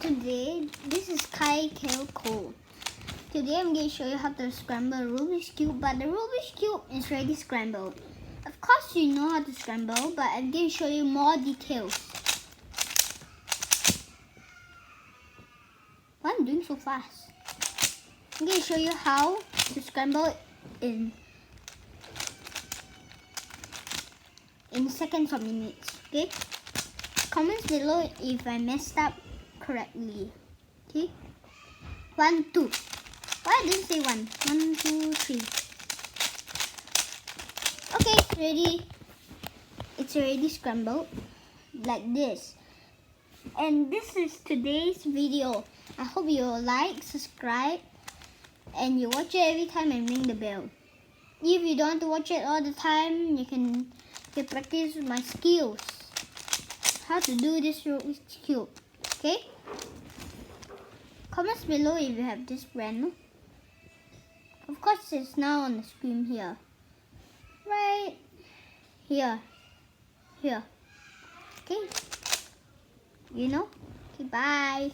Today, this is Kai Cole. Today I'm going to show you how to scramble a Rubik's Cube, but the Rubik's Cube is already scrambled. Of course you know how to scramble, but I'm going to show you more details. Why am I doing so fast? I'm going to show you how to scramble in seconds or minutes, okay? Comments below if I messed up correctly, okay? 1, 2. Why I didn't say 1? 1, 2, 3. Okay, it's already scrambled like this. And this is today's video. I hope you like, subscribe, and you watch it every time and ring the bell. If you don't want to watch it all the time, you can practice my skills. How to do this Rubik's Cube, okay? Comments below if you have this brand. Of course, it's now on the screen here. Right here. Okay? You know? Okay, bye.